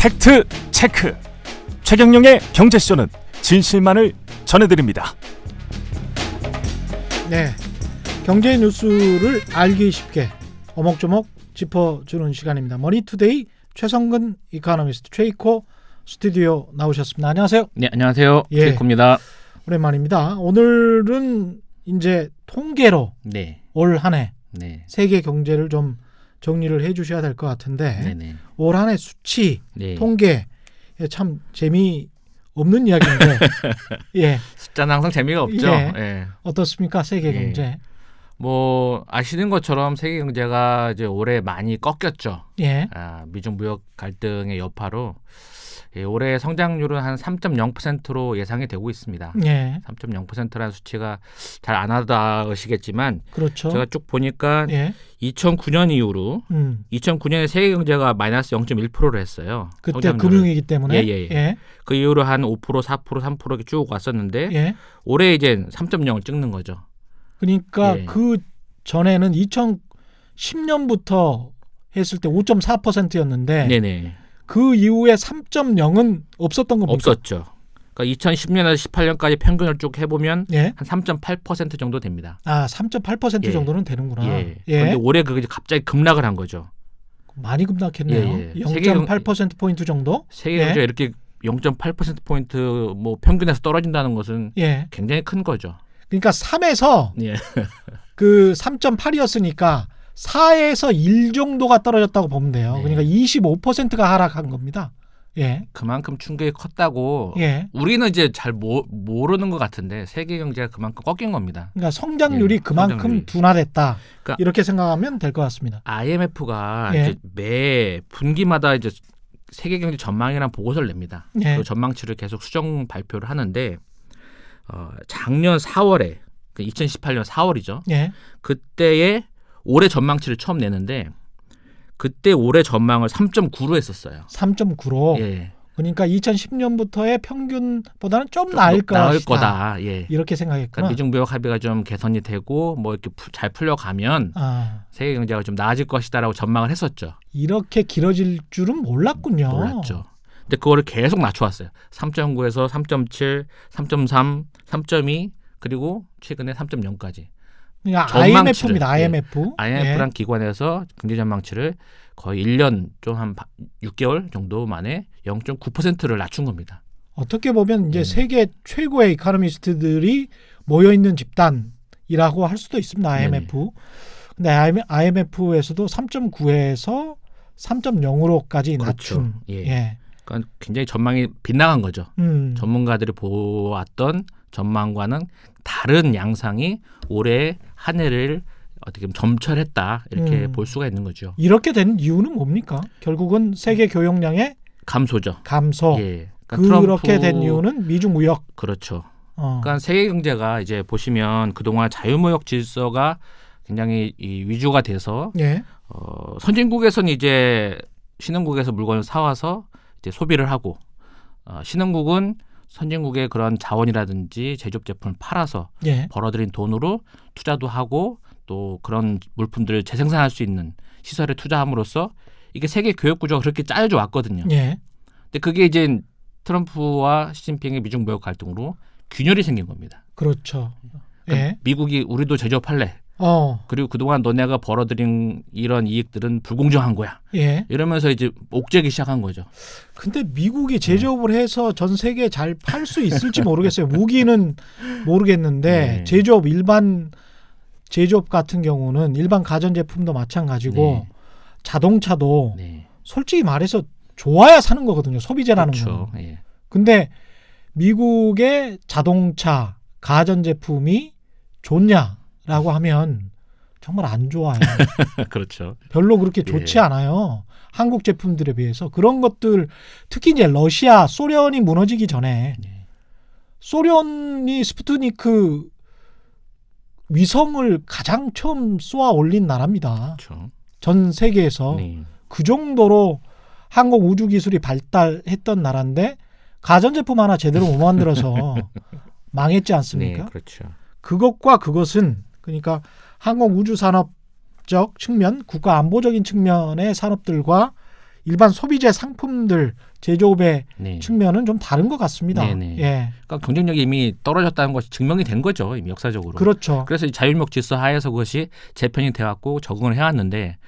팩트 체크. 최경영의 경제쇼는 진실만을 전해드립니다. 네, 경제 뉴스를 알기 쉽게 어목조목 짚어주는 시간입니다. 머니투데이 최성근 이코노미스트 최이코 스튜디오 나오셨습니다. 안녕하세요. 네, 안녕하세요. 최이코입니다. 오랜만입니다. 오늘은 이제 통계로 네. 올 한 해 네. 세계 경제를 좀 정리를 해주셔야 될 것 같은데 네네. 올 한 해 수치, 네. 통계 참 재미없는 이야기인데 예, 숫자는 항상 재미가 없죠. 예. 예. 어떻습니까 세계 예. 경제? 뭐 아시는 것처럼 세계 경제가 이제 올해 많이 꺾였죠. 예, 미중 무역 갈등의 여파로 올해 성장률은 한 3.0%로 예상이 되고 있습니다. 예, 3.0%라는 수치가 잘 안 와닿으시겠지만 그렇죠. 제가 쭉 보니까 예, 2009년 이후로 2009년에 세계 경제가 마이너스 0.1%를 했어요. 그때 성장률을. 금융위기 때문에 예. 그 이후로 한 5%, 4%, 3% 이렇게 쭉 왔었는데 예. 올해 이제 3.0을 찍는 거죠. 그러니까 예. 그 전에는 2010년부터 했을 때 5.4%였는데 네네. 그 이후에 3.0은 없었던 겁니까? 없었죠. 그러니까 2010년에서 18년까지 평균을 쭉 해보면 예. 한 3.8% 정도 됩니다. 3.8% 예. 정도는 되는구나. 예. 예. 그런데 올해 그게 갑자기 급락을 한 거죠. 많이 급락했네요. 예. 0.8% 포인트 정도? 세계 경제가 이렇게 0.8% 포인트 뭐 평균에서 떨어진다는 것은 예. 굉장히 큰 거죠. 그러니까 3에서 예. 그 3.8이었으니까 4에서 1 정도가 떨어졌다고 보면 돼요. 네. 그러니까 25%가 하락한 겁니다. 예. 그만큼 충격이 컸다고 예. 우리는 이제 잘 모르는 것 같은데 세계 경제가 그만큼 꺾인 겁니다. 그러니까 성장률이 예, 그만큼 성장률이. 둔화됐다. 그러니까 이렇게 생각하면 될 것 같습니다. IMF가 예. 이제 매 분기마다 이제 세계 경제 전망이라는 보고서를 냅니다. 예. 그 전망치를 계속 수정 발표를 하는데 작년 4월에 2018년 4월이죠. 예. 그때에 올해 전망치를 처음 내는데 그때 올해 전망을 3.9로 했었어요. 3.9로. 예. 그러니까 2010년부터의 평균보다는 좀 나을 거다. 예. 이렇게 생각했구나. 그러니까 미중 무역 합의가 좀 개선이 되고 뭐 이렇게 잘 풀려가면 세계 경제가 좀 나아질 것이다라고 전망을 했었죠. 이렇게 길어질 줄은 몰랐군요. 몰랐죠. 근데 그거를 계속 낮춰왔어요. 3.9에서 3.7, 3.3, 3.2 그리고 최근에 3.0까지. 그러니까 전망치를, IMF입니다. IMF. IMF란 기관에서 경제 전망치를 거의 1년 좀 한 6개월 정도 만에 0.9%를 낮춘 겁니다. 어떻게 보면 이제 세계 최고의 이코노미스트들이 모여 있는 집단이라고 할 수도 있습니다. IMF. 근데 IMF에서도 3.9에서 3.0으로까지 그렇죠. 낮춘. 예. 그러니까 굉장히 전망이 빗나간 거죠. 전문가들이 보았던 전망과는 다른 양상이 올해 한 해를 어떻게 보면 점철했다 이렇게 볼 수가 있는 거죠. 이렇게 된 이유는 뭡니까? 결국은 세계 교역량의 감소죠. 감소. 예. 그러니까 그렇게 된 이유는 미중 무역. 그렇죠. 그러니까 세계 경제가 이제 보시면 그동안 자유무역 질서가 굉장히 위주가 돼서 예. 선진국에서는 이제 신흥국에서 물건을 사와서 이제 소비를 하고 신흥국은 선진국의 그런 자원이라든지 제조업 제품을 팔아서 예. 벌어들인 돈으로 투자도 하고 또 그런 물품들을 재생산할 수 있는 시설에 투자함으로써 이게 세계 교역 구조가 그렇게 짜여져 왔거든요. 예. 근데 그게 이제 트럼프와 시진핑의 미중 무역 갈등으로 균열이 생긴 겁니다. 그렇죠. 그러니까 예. 미국이 우리도 제조업할래. 그리고 그동안 너네가 벌어들인 이런 이익들은 불공정한 거야. 예. 이러면서 이제 옥죄기 시작한 거죠. 근데 미국이 제조업을 해서 전 세계에 잘 팔 수 있을지 모르겠어요. 무기는 모르겠는데 제조업 일반 제조업 같은 경우는 일반 가전제품도 마찬가지고 자동차도 솔직히 말해서 좋아야 사는 거거든요. 소비재라는 그렇죠. 건. 예. 근데 미국의 자동차, 가전제품이 좋냐라고 하면 정말 안 좋아요. 그렇죠. 별로 그렇게 좋지 않아요. 한국 제품들에 비해서. 그런 것들 특히 이제 러시아, 소련이 무너지기 전에 소련이 스푸트니크 위성을 가장 처음 쏘아 올린 나라입니다. 그렇죠. 전 세계에서 그 정도로 항공 우주 기술이 발달했던 나라인데 가전제품 하나 제대로 못 만들어서 망했지 않습니까? 네, 그렇죠. 그것과 그것은 그러니까 항공 우주 산업적 측면, 국가 안보적인 측면의 산업들과 일반 소비재 상품들 제조업의 네. 측면은 좀 다른 것 같습니다. 네네. 예, 그러니까 경쟁력이 이미 떨어졌다는 것이 증명이 된 거죠. 이미 역사적으로. 그렇죠. 그래서 이 자율무역 질서 하에서 그것이 재편이 돼왔고 적응을 해왔는데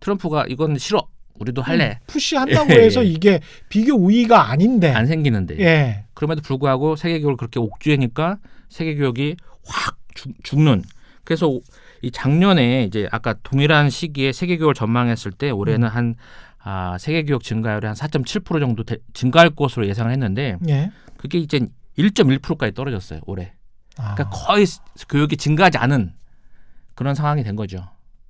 트럼프가 이건 싫어. 우리도 할래. 푸시한다고 예, 해서 예. 이게 비교 우위가 아닌데. 안 생기는데. 예, 그럼에도 불구하고 세계교육을 그렇게 옥죄니까 세계교육이 확 죽는. 그래서 이 작년에 이제 아까 동일한 시기에 세계교육을 전망했을 때 올해는 한 세계교육 증가율이 한 4.7% 정도 증가할 것으로 예상을 했는데 예. 그게 이제 1.1%까지 떨어졌어요 올해. 아, 그러니까 거의 교육이 증가하지 않은 그런 상황이 된 거죠.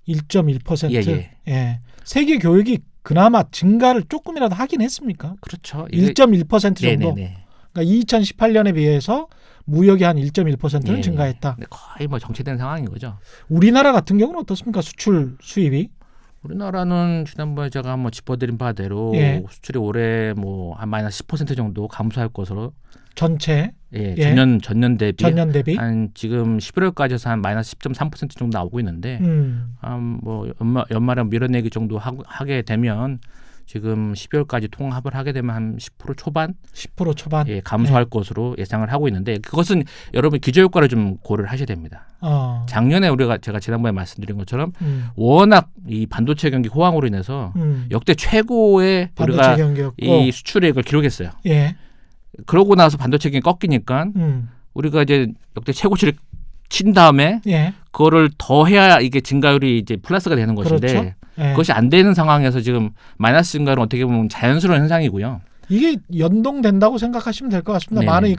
1.1%. 예. 예. 세계 교육이 그나마 증가를 조금이라도 하긴 했습니까? 그렇죠. 1.1% 정도. 네네네. 그러니까 2018년에 비해서 무역이 한 1.1%는 예. 증가했다. 근데 거의 뭐 정체된 상황인 거죠. 우리나라 같은 경우는 어떻습니까? 수출 수입이? 우리나라는 지난번에 제가 한번 짚어드린 바대로 예. 수출이 올해 뭐 한 마이너스 10% 정도 감소할 것으로 전체 예, 예. 전년 대비 전년 대비? 한 지금 11월까지 해서 한 마이너스 10.3% 정도 나오고 있는데 뭐 연말에 밀어내기 정도 하게 되면 지금 12월까지 통합을 하게 되면 한 10% 초반 10% 초반. 예, 감소할 것으로 예상을 하고 있는데 그것은 여러분 기저효과를 좀 고려를 하셔야 됩니다. 작년에 제가 지난번에 말씀드린 것처럼 워낙 이 반도체 경기 호황으로 인해서 역대 최고의 반도체 우리가 경기였고. 이 수출액을 기록했어요. 예. 그러고 나서 반도체 경기 꺾이니까 우리가 이제 역대 최고치를 친 다음에 예. 그거를 더 해야 이게 증가율이 이제 플러스가 되는 것인데 그렇죠. 예. 그것이 안 되는 상황에서 지금 마이너스 증가율은 어떻게 보면 자연스러운 현상이고요. 이게 연동된다고 생각하시면 될 것 같습니다. 네네. 많은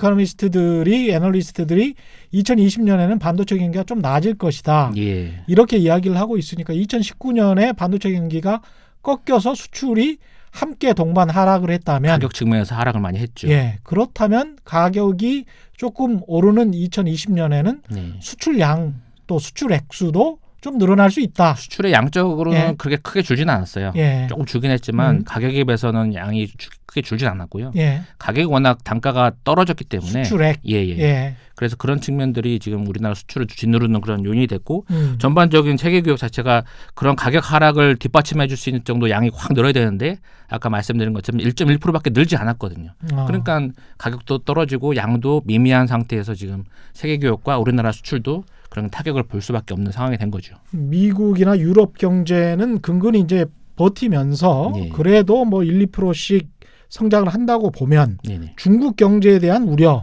애널리스트들이 2020년에는 반도체 경기가 좀 나아질 것이다. 예. 이렇게 이야기를 하고 있으니까 2019년에 반도체 경기가 꺾여서 수출이 함께 동반 하락을 했다면 가격 측면에서 하락을 많이 했죠. 예, 그렇다면 가격이 조금 오르는 2020년에는 네. 수출량 또 수출 액수도 좀 늘어날 수 있다. 수출의 양적으로는 예. 그렇게 크게 줄진 않았어요. 예. 조금 줄긴 했지만 음. 가격에 비해서는 양이 크게 줄진 않았고요. 예. 가격이 워낙 단가가 떨어졌기 때문에 수출액. 예. 예. 그래서 그런 측면들이 지금 우리나라 수출을 짓누르는 그런 요인이 됐고 음. 전반적인 세계 교육 자체가 그런 가격 하락을 뒷받침해 줄 수 있는 정도 양이 확 늘어야 되는데 아까 말씀드린 것처럼 1.1%밖에 늘지 않았거든요. 그러니까 가격도 떨어지고 양도 미미한 상태에서 지금 세계 교육과 우리나라 수출도 그런 타격을 볼 수밖에 없는 상황이 된 거죠. 미국이나 유럽 경제는 근근히 이제 버티면서 예. 그래도 뭐 1~2%씩 성장을 한다고 보면 네네. 중국 경제에 대한 우려는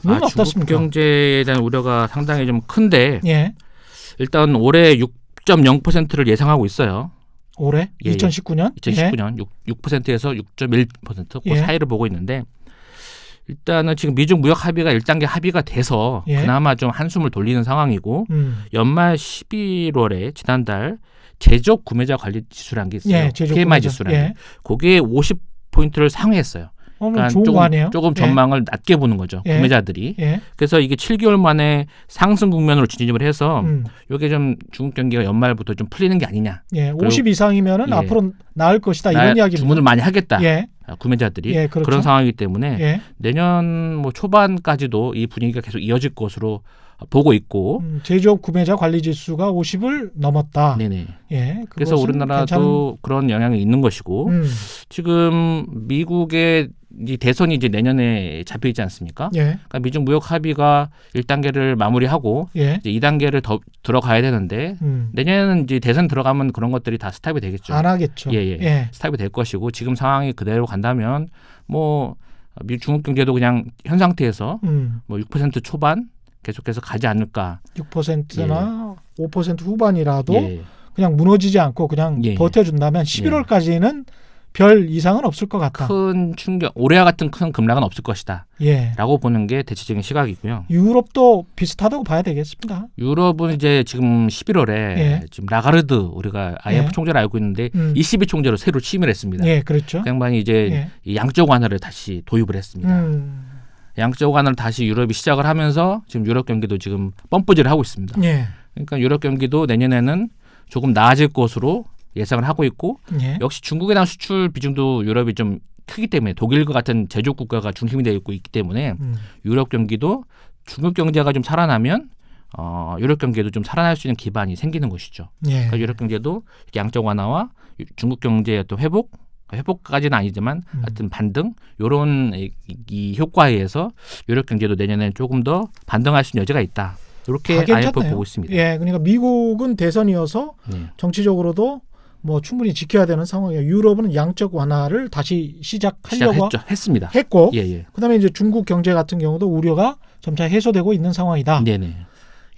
중국 어떻습니까? 경제에 대한 우려가 상당히 좀 큰데 예. 일단 올해 6.0%를 예상하고 있어요. 올해 예, 예. 2019년? 2019년 6%에서 6.1% 그 예. 사이를 보고 있는데 일단은 지금 미중 무역 합의가 1단계 합의가 돼서 예. 그나마 좀 한숨을 돌리는 상황이고 음. 연말 11월에 지난달 제조업 구매자 관리 지수라는 게 있어요. 예, 제조업 PMI 구매자. 지수라는 예. 게. 그게 50포인트를 상회했어요. 그러니까 좋은 거 아니에요? 조금 전망을 낮게 보는 거죠. 예. 구매자들이. 예. 그래서 이게 7개월 만에 상승 국면으로 진입을 해서 음. 이게 좀 중국 경기가 연말부터 좀 풀리는 게 아니냐. 예. 50 이상이면은 예. 앞으로 나을 것이다 이런 이야기입니다. 주문을 많이 하겠다. 예. 구매자들이 예, 그렇죠. 그런 상황이기 때문에 예. 내년 뭐 초반까지도 이 분위기가 계속 이어질 것으로 보고 있고. 제조업 구매자 관리 지수가 50을 넘었다. 네네. 예. 그래서 그것은 우리나라도 그런 영향이 있는 것이고 지금 미국의 이 대선이 이제 내년에 잡혀 있지 않습니까? 예. 그러니까 미중 무역 합의가 1단계를 마무리하고 예. 이제 2단계를 더 들어가야 되는데 내년에는 이제 대선 들어가면 그런 것들이 다 스탑이 되겠죠. 안 하겠죠. 예. 스탑이 될 것이고 지금 상황이 그대로 간다면 뭐 중국 경제도 그냥 현 상태에서 뭐 6% 초반 계속해서 가지 않을까. 6%나 5% 후반이라도 예. 그냥 무너지지 않고 그냥 예. 버텨준다면 11월까지는 별 이상은 없을 것 같다. 큰 충격, 올해와 같은 큰 급락은 없을 것이다. 예. 라고 보는 게 대체적인 시각이고요. 유럽도 비슷하다고 봐야 되겠습니다. 유럽은 이제 지금 11월에 예. 지금 라가르드 우리가 IMF 예. 총재를 알고 있는데 22총재로 새로 취임을 했습니다. 예, 그렇죠. 그 양반이 이제 예. 이 양적 완화를 다시 도입을 했습니다. 양적 완화를 다시 유럽이 시작을 하면서 지금 유럽 경기도 지금 펌프질을 하고 있습니다. 예. 그러니까 유럽 경기도 내년에는 조금 나아질 것으로 예상을 하고 있고 예. 역시 중국에 대한 수출 비중도 유럽이 좀 크기 때문에 독일과 같은 제조업 국가가 중심이 되어 있기 때문에 유럽 경기도 중국 경제가 좀 살아나면 유럽 경제도 좀 살아날 수 있는 기반이 생기는 것이죠. 예. 그러니까 유럽 경제도 양적 완화와 중국 경제의 또 회복 회복까지는 아니지만 하여튼 반등 요런 이 효과에 의해서 유럽 경제도 내년에는 조금 더 반등할 수 있는 여지가 있다. 이렇게 IMF 보고 있습니다. 예, 그러니까 미국은 대선이어서 정치적으로도 뭐 충분히 지켜야 되는 상황이에요. 유럽은 양적 완화를 다시 시작하려고 했습니다. 했고, 예. 그다음에 이제 중국 경제 같은 경우도 우려가 점차 해소되고 있는 상황이다. 네네.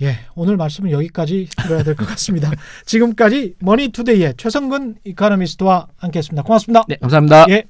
예, 오늘 말씀은 여기까지 들어야 될 것 같습니다. 지금까지 머니투데이의 최성근 이코노미스트와 함께했습니다. 고맙습니다. 네, 감사합니다. 예.